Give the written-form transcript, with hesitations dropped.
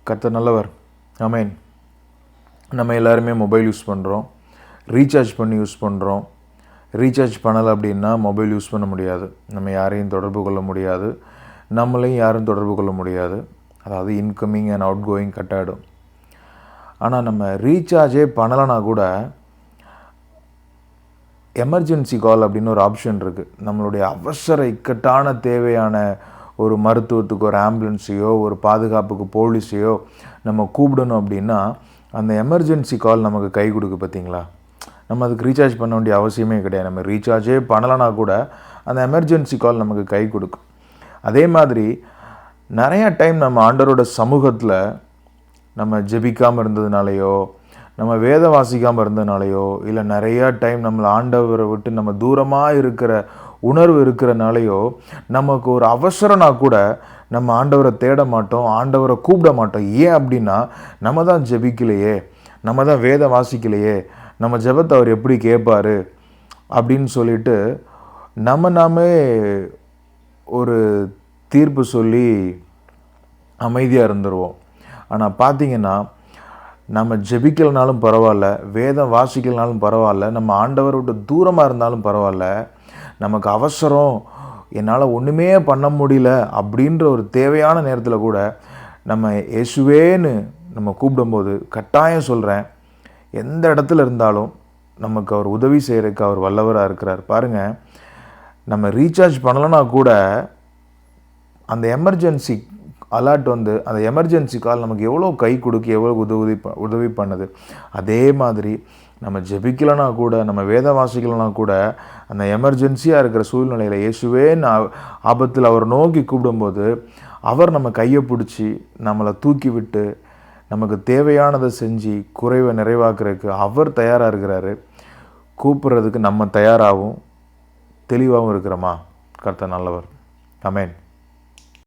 கர்த்தர் நல்லவர். ஆமென். நம்ம எல்லாருமே மொபைல் யூஸ் பண்ணுறோம், ரீசார்ஜ் பண்ணி யூஸ் பண்ணுறோம். ரீசார்ஜ் பண்ணலை அப்படின்னா மொபைல் யூஸ் பண்ண முடியாது, நம்ம யாரையும் தொடர்பு கொள்ள முடியாது, நம்மளையும் யாரும் தொடர்பு கொள்ள முடியாது. அதாவது incoming and out going cut ஆகிடும். ஆனால் நம்ம ரீசார்ஜே பண்ணலைன்னா கூட எமர்ஜென்சி கால் அப்படின்னு ஒரு ஆப்ஷன் இருக்குது. நம்மளுடைய அவசர இக்கட்டான தேவையான ஒரு மருத்துவத்துக்கு ஒரு ஆம்புலன்ஸையோ ஒரு பாதுகாப்புக்கு போலீஸையோ நம்ம கூப்பிடணும் அப்படின்னா அந்த எமர்ஜென்சி கால் நமக்கு கை கொடுக்கு. பார்த்தீங்களா, நம்ம அதுக்கு ரீசார்ஜ் பண்ண வேண்டிய அவசியமே கிடையாது. நம்ம ரீசார்ஜே பண்ணலைன்னா கூட அந்த எமர்ஜென்சி கால் நமக்கு கை கொடுக்கும். அதே மாதிரி நிறையா டைம் நம்ம ஆண்டவரோட சமூகத்தில் நம்ம ஜெபிக்காமல் இருந்ததுனாலையோ நம்ம வேத வாசிக்காமல் இருந்ததுனாலையோ இல்லை நிறையா டைம் நம்மளை ஆண்டவரை விட்டு நம்ம தூரமாக இருக்கிற உணர்வு இருக்கிறனாலையோ நமக்கு ஒரு அவசரம்னா கூட நம்ம ஆண்டவரை தேட மாட்டோம், ஆண்டவரை கூப்பிட மாட்டோம். ஏன் அப்படின்னா நம்ம தான் ஜெபிக்கலையே, நம்ம தான் வேத வாசிக்கலையே, நம்ம ஜெபத்தை அவர் எப்படி கேட்பார் அப்படின்னு சொல்லிட்டு நாமே ஒரு தீர்ப்பு சொல்லி அமைதியாக இருந்துருவோம். ஆனால் பார்த்தீங்கன்னா நம்ம ஜெபிக்கலனாலும் பரவாயில்ல, வேதம் வாசிக்கலனாலும் பரவாயில்ல, நம்ம ஆண்டவரை விட்டு தூரமாக இருந்தாலும் பரவாயில்ல, நமக்கு அவசரம், என்னால் ஒன்றுமே பண்ண முடியல அப்படின்ற ஒரு தேவையான நேரத்தில் கூட நம்ம இயேசுவேன்னு நம்ம கூப்பிடும்போது கட்டாயம் சொல்கிறேன், எந்த இடத்துல இருந்தாலும் நமக்கு அவர் உதவி செய்கிறதுக்கு அவர் வல்லவராக இருக்கிறார். பாருங்கள், நம்ம ரீசார்ஜ் பண்ணலைன்னா கூட அந்த எமர்ஜென்சி அலர்ட் அந்த எமர்ஜென்சி கால் நமக்கு எவ்வளோ கை கொடுக்கு, எவ்வளோ உதவி பண்ணுது. அதே மாதிரி நம்ம ஜெபிக்கலைன்னா கூட நம்ம வேத வாசிக்கலைன்னா கூட அந்த எமர்ஜென்சியாக இருக்கிற சூழ்நிலையில் இயேசுவே ஆபத்தில் அவர் நோக்கி கூப்பிடும்போது அவர் நம்ம கையை பிடிச்சி நம்மளை தூக்கி விட்டு நமக்கு தேவையானதை செஞ்சு குறைவை நிறைவாக்குறதுக்கு அவர் தயாராக இருக்கிறாரு. கூப்பிட்றதுக்கு நம்ம தயாராகவும் தெளிவாகவும் இருக்கிறோமா? கர்த்தர் நல்லவர். ஆமென்.